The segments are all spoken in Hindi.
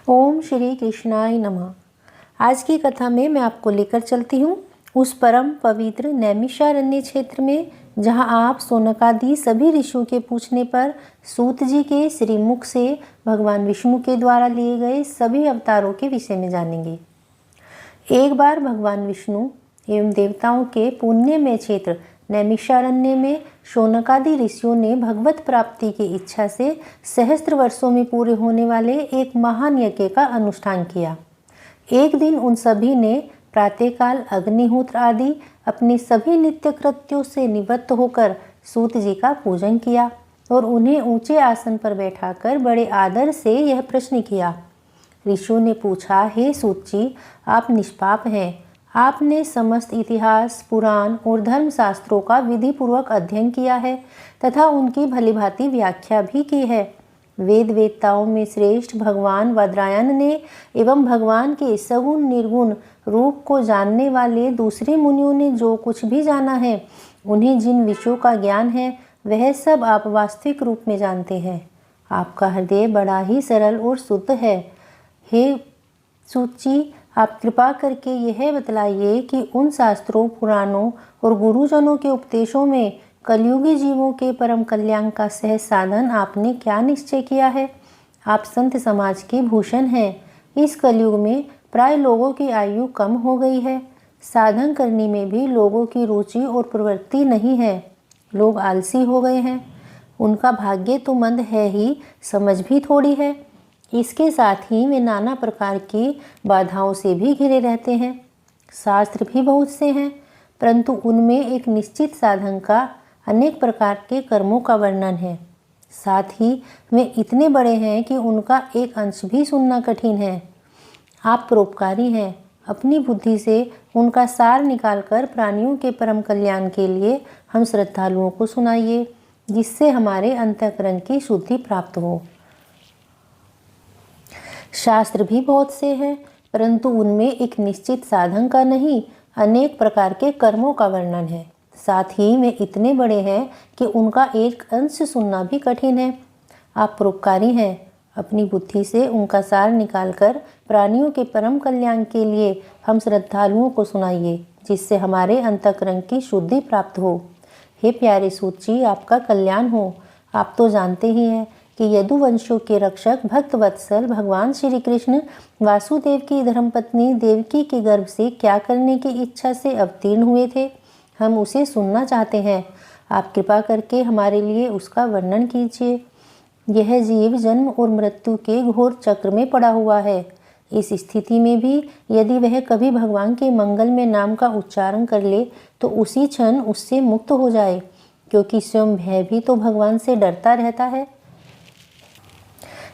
ओम श्री कृष्णाय नमः। आज की कथा में मैं आपको लेकर चलती हूँ उस परम पवित्र नैमिषारण्य क्षेत्र में जहाँ आप शौनकादि सभी ऋषियों के पूछने पर सूत जी के श्रीमुख से भगवान विष्णु के द्वारा लिए गए सभी अवतारों के विषय में जानेंगे। एक बार भगवान विष्णु एवं देवताओं के पुण्यमय क्षेत्र नैमिषारण्य में शौनकादि ऋषियों ने भगवत प्राप्ति की इच्छा से सहस्त्र वर्षों में पूरे होने वाले एक महान यज्ञ का अनुष्ठान किया। एक दिन उन सभी ने प्रातःकाल अग्निहोत्र आदि अपने सभी नित्य कृत्यों से निवृत्त होकर सूत जी का पूजन किया और उन्हें ऊंचे आसन पर बैठाकर बड़े आदर से यह प्रश्न किया। ऋषियों ने पूछा, हे सूत जी, आप निष्पाप हैं। आपने समस्त इतिहास, पुराण और धर्म शास्त्रों का विधि पूर्वक अध्ययन किया है तथा उनकी भलीभांति व्याख्या भी की है। वेद वेत्ताओं में श्रेष्ठ भगवान वज्रायन ने एवं भगवान के सगुण निर्गुण रूप को जानने वाले दूसरे मुनियों ने जो कुछ भी जाना है, उन्हें जिन विषयों का ज्ञान है, वह सब आप वास्तविक रूप में जानते हैं। आपका हृदय बड़ा ही सरल और शुद्ध है। हे सूत जी, आप कृपा करके यह बतलाइए कि उन शास्त्रों, पुराणों और गुरुजनों के उपदेशों में कलयुगी जीवों के परम कल्याण का सहज साधन आपने क्या निश्चय किया है। आप संत समाज के भूषण हैं। इस कलयुग में प्राय लोगों की आयु कम हो गई है। साधन करने में भी लोगों की रुचि और प्रवृत्ति नहीं है। लोग आलसी हो गए हैं। उनका भाग्य तो मंद है ही, समझ भी थोड़ी है। इसके साथ ही वे नाना प्रकार की बाधाओं से भी घिरे रहते हैं। शास्त्र भी बहुत से हैं, परंतु उनमें एक निश्चित साधन का अनेक प्रकार के कर्मों का वर्णन है। साथ ही वे इतने बड़े हैं कि उनका एक अंश भी सुनना कठिन है। आप परोपकारी हैं। अपनी बुद्धि से उनका सार निकालकर प्राणियों के परम कल्याण के लिए हम श्रद्धालुओं को सुनाइए, जिससे हमारे अंतःकरण की शुद्धि प्राप्त हो। शास्त्र भी बहुत से हैं, परंतु उनमें एक निश्चित साधन का नहीं, अनेक प्रकार के कर्मों का वर्णन है। साथ ही वे इतने बड़े हैं कि उनका एक अंश सुनना भी कठिन है। आप परोपकारी हैं। अपनी बुद्धि से उनका सार निकालकर प्राणियों के परम कल्याण के लिए हम श्रद्धालुओं को सुनाइए, जिससे हमारे अंतःकरण की शुद्धि प्राप्त हो। हे प्यारे सूत जी, आपका कल्याण हो। आप तो जानते ही हैं कि यदुवंशों के रक्षक भक्त वत्सल भगवान श्री कृष्ण वासुदेव की धर्मपत्नी देवकी के गर्भ से क्या करने की इच्छा से अवतीर्ण हुए थे। हम उसे सुनना चाहते हैं। आप कृपा करके हमारे लिए उसका वर्णन कीजिए। यह जीव जन्म और मृत्यु के घोर चक्र में पड़ा हुआ है। इस स्थिति में भी यदि वह कभी भगवान के मंगल में नाम का उच्चारण कर ले तो उसी क्षण उससे मुक्त हो जाए, क्योंकि स्वयं भय भी तो भगवान से डरता रहता है।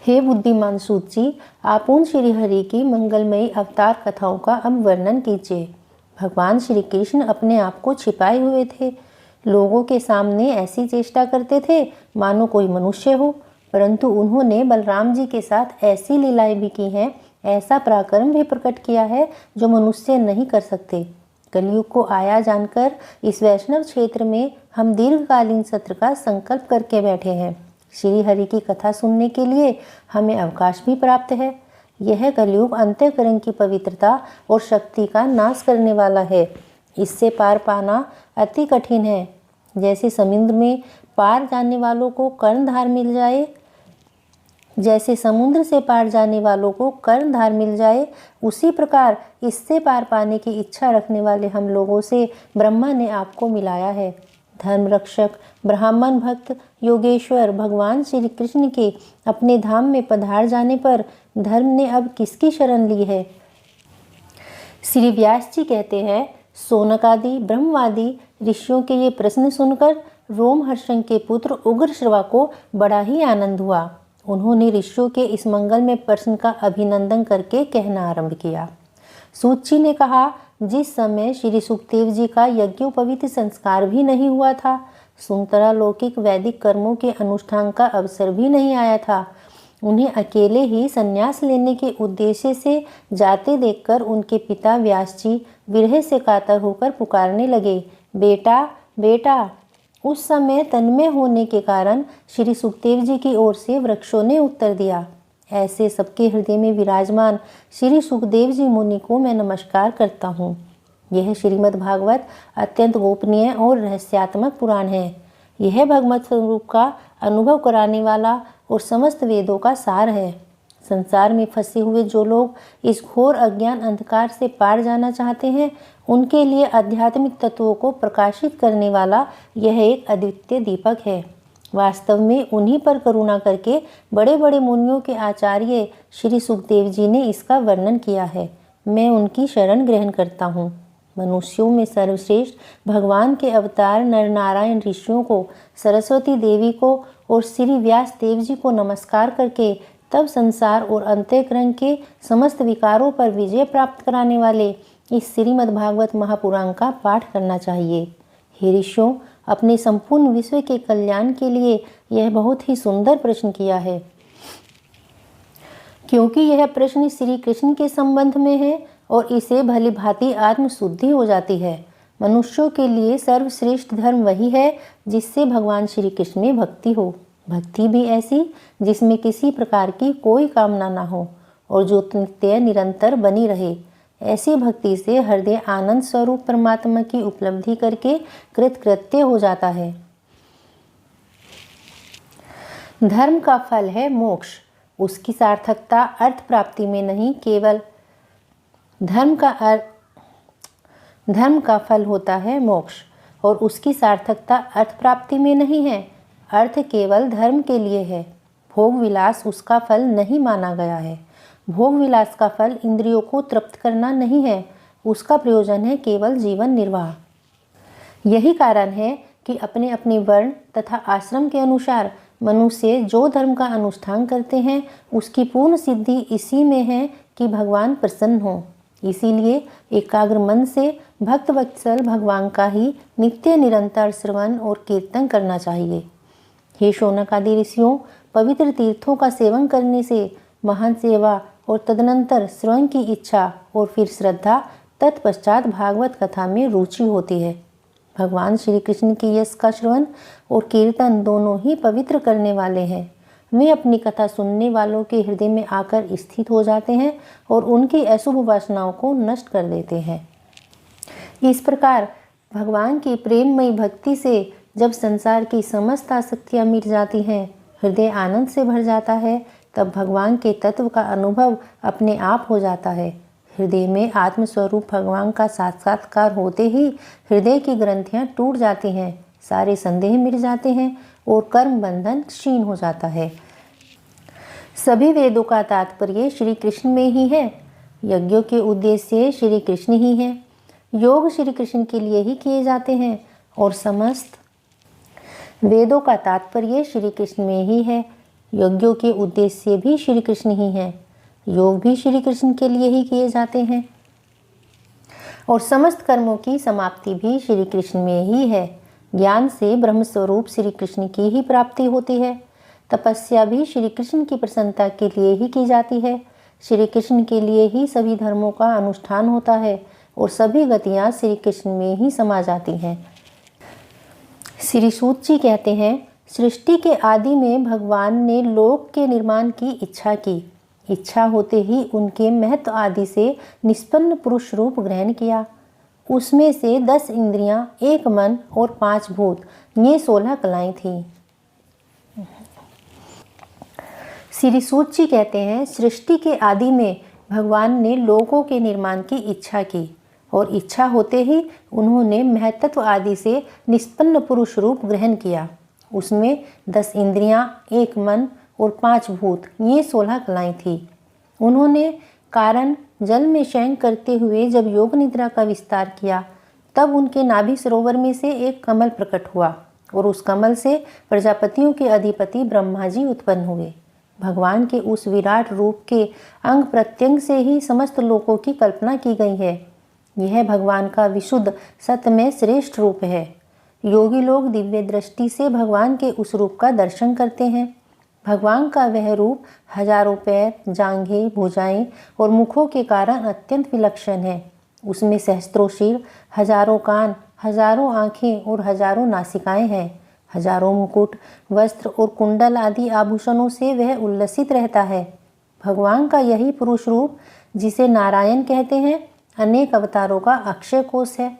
हे बुद्धिमान सूत जी, आप उन श्री हरि की मंगलमयी अवतार कथाओं का अब वर्णन कीजिए। भगवान श्री कृष्ण अपने आप को छिपाए हुए थे। लोगों के सामने ऐसी चेष्टा करते थे मानो कोई मनुष्य हो, परंतु उन्होंने बलराम जी के साथ ऐसी लीलाएं भी की हैं, ऐसा पराक्रम भी प्रकट किया है जो मनुष्य नहीं कर सकते। कलयुग को आया जानकर इस वैष्णव क्षेत्र में हम दीर्घकालीन सत्र का संकल्प करके बैठे हैं। श्री हरि की कथा सुनने के लिए हमें अवकाश भी प्राप्त है। यह कलयुग अंतःकरण की पवित्रता और शक्ति का नाश करने वाला है। इससे पार पाना अति कठिन है। जैसे समुद्र में पार जाने वालों को कर्णधार मिल जाए, उसी प्रकार इससे पार पाने की इच्छा रखने वाले हम लोगों से ब्रह्मा ने आपको मिलाया है। धर्म रक्षक, ब्राह्मण भक्त, योगेश्वर भगवान श्री कृष्ण के अपने धाम में पधार जाने पर धर्म ने अब किसकी शरण ली है। श्री व्यास जी कहते हैं, शौनकादि ब्रह्मवादी ऋषियों के ये प्रश्न सुनकर रोमहर्षण के पुत्र उग्रश्रवा को बड़ा ही आनंद हुआ। उन्होंने ऋषियों के इस मंगल में प्रश्न का अभिनंदन करके कहना आरंभ किया। सूत जी ने कहा, जिस समय श्री सुखदेव जी का यज्ञोपवीत संस्कार भी नहीं हुआ था, सुंतरा लौकिक वैदिक कर्मों के अनुष्ठान का अवसर भी नहीं आया था, उन्हें अकेले ही संन्यास लेने के उद्देश्य से जाते देखकर उनके पिता व्यास जी विरह से कातर होकर पुकारने लगे, बेटा बेटा। उस समय तन्मय होने के कारण श्री सुखदेव जी की ओर से वृक्षों ने उत्तर दिया, ऐसे सबके हृदय में विराजमान श्री सुखदेव जी मुनि को मैं नमस्कार करता हूँ। यह श्रीमद् भागवत अत्यंत गोपनीय और रहस्यात्मक पुराण है। यह भगवत स्वरूप का अनुभव कराने वाला और समस्त वेदों का सार है। संसार में फंसे हुए जो लोग इस घोर अज्ञान अंधकार से पार जाना चाहते हैं, उनके लिए आध्यात्मिक तत्वों को प्रकाशित करने वाला यह एक अद्वितीय दीपक है। वास्तव में उन्हीं पर करुणा करके बड़े बड़े मुनियों के आचार्य श्री सुखदेव जी ने इसका वर्णन किया है। मैं उनकी शरण ग्रहण करता हूँ। मनुष्यों में सर्वश्रेष्ठ भगवान के अवतार नर नारायण ऋषियों को, सरस्वती देवी को और श्री व्यास देव जी को नमस्कार करके तब संसार और अंतःकरण के समस्त विकारों पर विजय प्राप्त कराने वाले इस श्रीमद् भागवत महापुराण का पाठ करना चाहिए। हे ऋषियों, अपने संपूर्ण विश्व के कल्याण के लिए यह बहुत ही सुंदर प्रश्न किया है, क्योंकि यह प्रश्न श्री कृष्ण के संबंध में है और इसे भली भांति आत्मशुद्धि हो जाती है। मनुष्यों के लिए सर्वश्रेष्ठ धर्म वही है जिससे भगवान श्री कृष्ण में भक्ति हो। भक्ति भी ऐसी जिसमें किसी प्रकार की कोई कामना ना हो और जो नित्य निरंतर बनी रहे। ऐसी भक्ति से हृदय आनंद स्वरूप परमात्मा की उपलब्धि करके कृतकृत्य हो जाता है। धर्म का फल है मोक्ष। उसकी सार्थकता अर्थ प्राप्ति में नहीं, केवल धर्म का फल होता है मोक्ष, और उसकी सार्थकता अर्थ प्राप्ति में नहीं है। अर्थ केवल धर्म के लिए है। भोग विलास उसका फल नहीं माना गया है। भोग विलास का फल इंद्रियों को तृप्त करना नहीं है, उसका प्रयोजन है केवल जीवन निर्वाह। यही कारण है कि अपने अपने वर्ण तथा आश्रम के अनुसार मनुष्य जो धर्म का अनुष्ठान करते हैं, उसकी पूर्ण सिद्धि इसी में है कि भगवान प्रसन्न हो। इसीलिए एकाग्र मन से भक्त वत्सल भगवान का ही नित्य निरंतर श्रवण और कीर्तन करना चाहिए। हे शौनक आदि ऋषियों, पवित्र तीर्थों का सेवन करने से महान सेवा और तदनंतर श्रवण की इच्छा और फिर श्रद्धा, तत्पश्चात भागवत कथा में रुचि होती है। भगवान श्री कृष्ण की यश का श्रवण और कीर्तन दोनों ही पवित्र करने वाले हैं। वे अपनी कथा सुनने वालों के हृदय में आकर स्थित हो जाते हैं और उनकी अशुभ वासनाओं को नष्ट कर देते हैं। इस प्रकार भगवान की प्रेममयी भक्ति से जब संसार की समस्त आसक्तियाँ मिट जाती हैं, हृदय आनंद से भर जाता है, तब भगवान के तत्व का अनुभव अपने आप हो जाता है। हृदय में आत्मस्वरूप भगवान का साक्षात्कार होते ही हृदय की ग्रंथियाँ टूट जाती हैं, सारे संदेह मिट जाते हैं और कर्म बंधन क्षीण हो जाता है। सभी वेदों का तात्पर्य श्री कृष्ण में ही है। यज्ञों के उद्देश्य श्री कृष्ण ही हैं। योग श्री कृष्ण के लिए ही किए जाते हैं और समस्त वेदों का तात्पर्य श्री कृष्ण में ही है। यज्ञों के उद्देश्य भी श्री कृष्ण ही हैं। योग भी श्री कृष्ण के लिए ही किए जाते हैं और समस्त कर्मों की समाप्ति भी श्री कृष्ण में ही है। ज्ञान से ब्रह्म स्वरूप श्री कृष्ण की ही प्राप्ति होती है। तपस्या भी श्री कृष्ण की प्रसन्नता के लिए ही की जाती है। श्री कृष्ण के लिए ही सभी धर्मों का अनुष्ठान होता है और सभी गतियाँ श्री कृष्ण में ही समा जाती हैं। श्री सूत जी कहते हैं, सृष्टि के आदि में भगवान ने लोक के निर्माण की इच्छा की। इच्छा होते ही उनके महत्व आदि से निष्पन्न पुरुष रूप ग्रहण किया। उसमें से 10 इंद्रियां, 1 मन और 5 भूत, ये 16 कलाएं थीं। श्री सूत जी कहते हैं, सृष्टि के आदि में भगवान ने लोकों के निर्माण की इच्छा की और इच्छा होते ही उन्होंने महत्त्व आदि से निष्पन्न पुरुष रूप ग्रहण किया। उसमें 10 इंद्रियां, 1 मन और 5 भूत, ये 16 कलाएं थी। उन्होंने कारण जल में शयन करते हुए जब योग निद्रा का विस्तार किया, तब उनके नाभि सरोवर में से एक कमल प्रकट हुआ और उस कमल से प्रजापतियों के अधिपति ब्रह्मा जी उत्पन्न हुए। भगवान के उस विराट रूप के अंग प्रत्यंग से ही समस्त लोकों की कल्पना की गई है। यह भगवान का विशुद्ध सत्य में श्रेष्ठ रूप है। योगी लोग दिव्य दृष्टि से भगवान के उस रूप का दर्शन करते हैं। भगवान का वह रूप हजारों पैर, जांघें, भुजाएं और मुखों के कारण अत्यंत विलक्षण है। उसमें सहस्त्रों सिर, हजारों कान, हजारों आँखें और हजारों नासिकाएं हैं। हजारों मुकुट, वस्त्र और कुंडल आदि आभूषणों से वह उल्लसित रहता है। भगवान का यही पुरुष रूप, जिसे नारायण कहते हैं, अनेक अवतारों का अक्षय कोष है।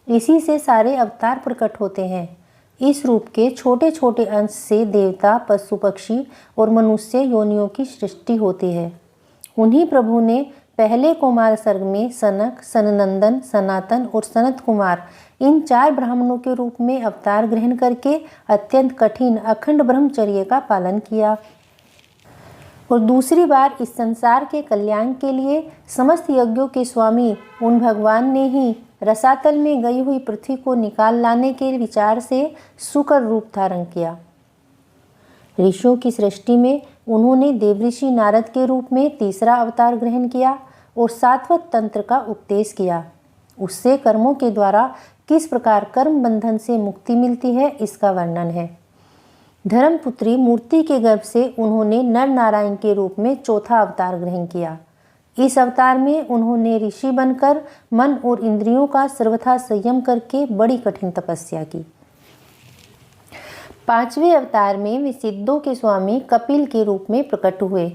इसी से सारे अवतार प्रकट होते हैं। इस रूप के छोटे छोटे अंश से देवता, पशु पक्षी और मनुष्य योनियों की सृष्टि होती है। उन्हीं प्रभु ने पहले कुमार सर्ग में सनक, सननंदन, सनातन और सनत कुमार इन 4 ब्राह्मणों के रूप में अवतार ग्रहण करके अत्यंत कठिन अखंड ब्रह्मचर्य का पालन किया। और दूसरी बार इस संसार के कल्याण के लिए समस्त यज्ञों के स्वामी उन भगवान ने ही रसातल में गई हुई पृथ्वी को निकाल लाने के विचार से शुकर रूप धारण किया। ऋषियों की सृष्टि में उन्होंने देवऋषि नारद के रूप में तीसरा अवतार ग्रहण किया और सात्वत तंत्र का उपदेश किया। उससे कर्मों के द्वारा किस प्रकार कर्म बंधन से मुक्ति मिलती है, इसका वर्णन है। धर्मपुत्री मूर्ति के गर्भ से उन्होंने नर नारायण के रूप में चौथा अवतार ग्रहण किया। इस अवतार में उन्होंने ऋषि बनकर मन और इंद्रियों का सर्वथा संयम करके बड़ी कठिन तपस्या की। 5वें अवतार में वे सिद्धों के स्वामी कपिल के रूप में प्रकट हुए।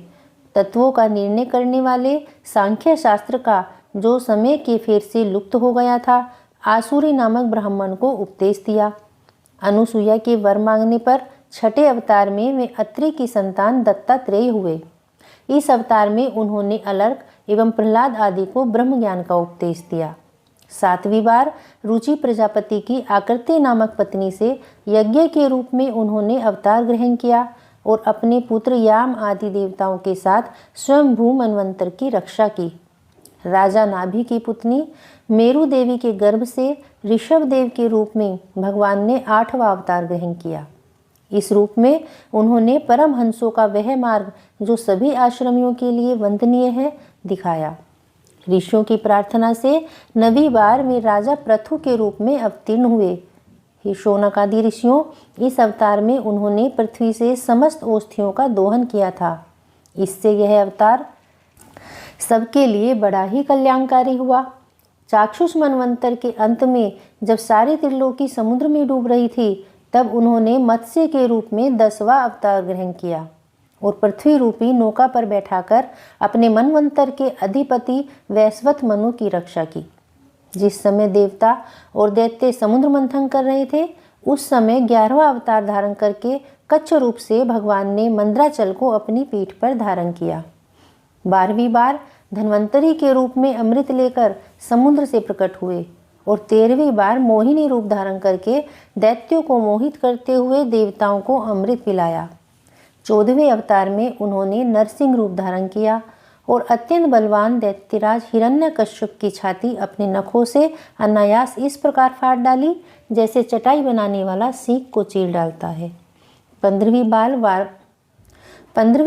तत्वों का निर्णय करने वाले सांख्य शास्त्र का, जो समय के फेर से लुप्त हो गया था, आसुरी नामक ब्राह्मण को उपदेश दिया। अनुसुईया के वर मांगने पर 6ठे अवतार में वे अत्रि की संतान दत्तात्रेय हुए। इस अवतार में उन्होंने अलर्क एवं प्रहलाद आदि को ब्रह्म ज्ञान का उपदेश दिया। 7वीं बार रुचि प्रजापति की आकृति नामक पत्नी से यज्ञ के रूप में उन्होंने अवतार ग्रहण किया और अपने पुत्र याम आदि देवताओं के साथ स्वयंभू मनवंतर की रक्षा की। राजा नाभि की पुत्री मेरु देवी के गर्भ से ऋषभ देव के रूप में भगवान ने 8वां अवतार ग्रहण किया। इस रूप में उन्होंने परमहंसों का वह मार्ग, जो सभी आश्रमियों के लिए वंदनीय है, दिखाया। ऋषियों की प्रार्थना से 9वीं बार वे राजा पृथु के रूप में अवतीर्ण हुए। हे शौनकादि ऋषियों, इस अवतार में उन्होंने पृथ्वी से समस्त औषधियों का दोहन किया था। इससे यह अवतार सबके लिए बड़ा ही कल्याणकारी हुआ। चाक्षुष मनवंतर के अंत में जब सारी त्रिलोकी समुद्र में डूब रही थी, तब उन्होंने मत्स्य के रूप में 10वां अवतार ग्रहण किया और पृथ्वी रूपी नौका पर बैठाकर अपने मनवंतर के अधिपति वैश्वत मनु की रक्षा की। जिस समय देवता और दैत्य समुद्र मंथन कर रहे थे, उस समय 11वां अवतार धारण करके कच्छ रूप से भगवान ने मंद्राचल को अपनी पीठ पर धारण किया। 12वीं बार धन्वंतरी के रूप में अमृत लेकर समुद्र से प्रकट हुए और 13वीं बार मोहिनी रूप धारण करके दैत्यों को मोहित करते हुए देवताओं को अमृत पिलाया। 14वें अवतार में उन्होंने नरसिंह रूप धारण किया और अत्यंत बलवान दैत्यराज हिरण्यकश्यप की छाती अपने नखों से अनायास इस प्रकार फाड़ डाली, जैसे चटाई बनाने वाला सीख को चीर डालता है। 15वीं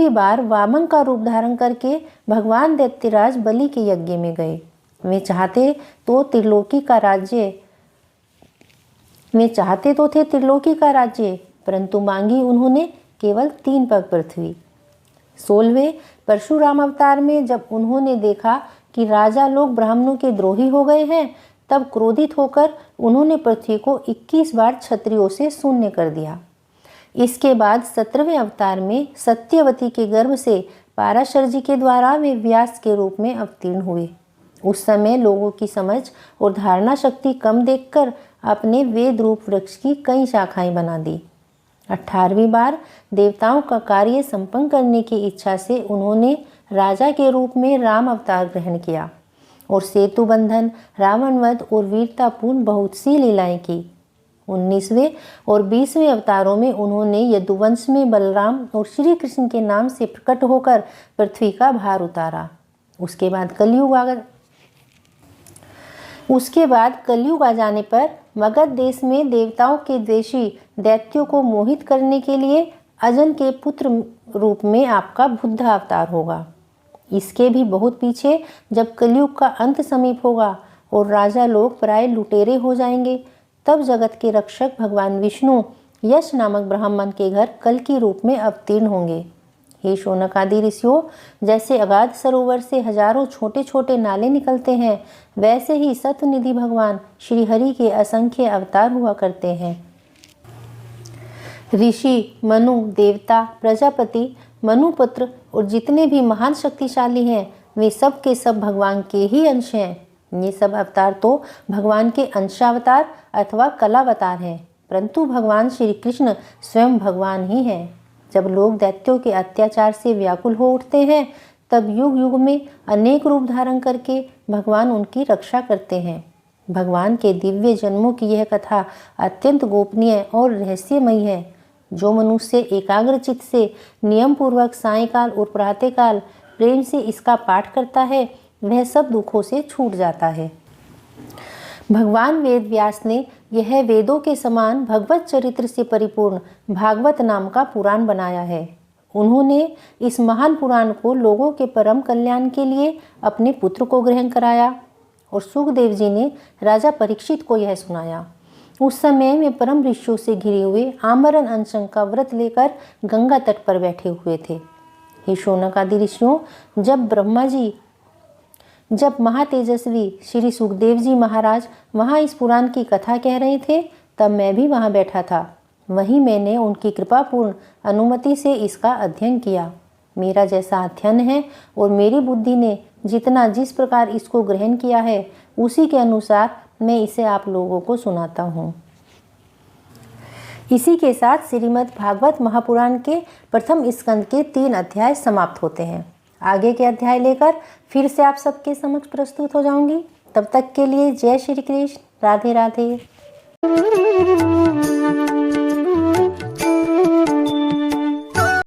बार वामन का रूप धारण करके भगवान दैत्यराज बलि के यज्ञ में गए। वे चाहते तो थे त्रिलोकी का राज्य, परंतु मांगी उन्होंने केवल 3 पग पृथ्वी। 16वें परशुराम अवतार में जब उन्होंने देखा कि राजा लोग ब्राह्मणों के द्रोही हो गए हैं, तब क्रोधित होकर उन्होंने पृथ्वी को 21 बार क्षत्रियों से शून्य कर दिया। इसके बाद 17वें अवतार में सत्यवती के गर्भ से पाराशर जी के द्वारा वे व्यास के रूप में अवतीर्ण हुए। उस समय लोगों की समझ और धारणा शक्ति कम देखकर अपने वेद रूप वृक्ष की कई शाखाएं बना दी। 18वीं बार देवताओं का कार्य संपन्न करने की इच्छा से उन्होंने राजा के रूप में राम अवतार ग्रहण किया और सेतु बंधन, रावण वध और वीरतापूर्ण बहुत सी लीलाएं की। 19वें और 20वें अवतारों में उन्होंने यदुवंश में बलराम और श्री कृष्ण के नाम से प्रकट होकर पृथ्वी का भार उतारा। उसके बाद कलयुग आ जाने पर मगध देश में देवताओं के द्वेषी दैत्यों को मोहित करने के लिए अजन के पुत्र रूप में आपका बुद्ध अवतार होगा। इसके भी बहुत पीछे जब कलयुग का अंत समीप होगा और राजा लोग प्राय लुटेरे हो जाएंगे, तब जगत के रक्षक भगवान विष्णु यश नामक ब्राह्मण के घर कल की रूप में अवतीर्ण होंगे। हे शौनकादि ऋषियों, जैसे अगाध सरोवर से हजारों छोटे छोटे नाले निकलते हैं, वैसे ही सत्वनिधि भगवान श्री हरि के असंख्य अवतार हुआ करते हैं। ऋषि, मनु, देवता, प्रजापति, मनुपुत्र और जितने भी महान शक्तिशाली हैं वे सब के सब भगवान के ही अंश हैं। ये सब अवतार तो भगवान के अंशावतार अथवा कलावतार हैं, परंतु भगवान श्री कृष्ण स्वयं भगवान ही हैं। जब लोग दैत्यों के अत्याचार से व्याकुल हो उठते हैं तब युग युग में अनेक रूप धारण करके भगवान उनकी रक्षा करते हैं। भगवान के दिव्य जन्मों की यह कथा अत्यंत गोपनीय और रहस्यमयी है। जो मनुष्य एकाग्रचित्त से नियम पूर्वक सायंकाल और प्रातःकाल प्रेम से इसका पाठ करता है वह सब दुखों से छूट जाता है। भगवान वेद व्यास ने यह वेदों के समान भगवत चरित्र से परिपूर्ण भागवत नाम का पुराण बनाया है। उन्होंने इस महान पुराण को लोगों के परम कल्याण के लिए अपने पुत्र को ग्रहण कराया और सुखदेव जी ने राजा परीक्षित को यह सुनाया। उस समय में परम ऋषियों से घिरे हुए आमरण अनशन का व्रत लेकर गंगा तट पर बैठे हुए थे। हे शौनक आदि ऋषियों, जब ब्रह्मा जी जब महातेजस्वी श्री सुखदेव जी महाराज वहाँ इस पुराण की कथा कह रहे थे तब मैं भी वहाँ बैठा था। वहीं मैंने उनकी कृपापूर्ण अनुमति से इसका अध्ययन किया। मेरा जैसा अध्ययन है और मेरी बुद्धि ने जितना जिस प्रकार इसको ग्रहण किया है उसी के अनुसार मैं इसे आप लोगों को सुनाता हूँ। इसी के साथ श्रीमद् भागवत महापुराण के प्रथम स्कंद के 3 अध्याय समाप्त होते हैं। आगे के अध्याय लेकर फिर से आप सबके समक्ष प्रस्तुत हो जाऊंगी। तब तक के लिए जय श्री कृष्ण, राधे राधे।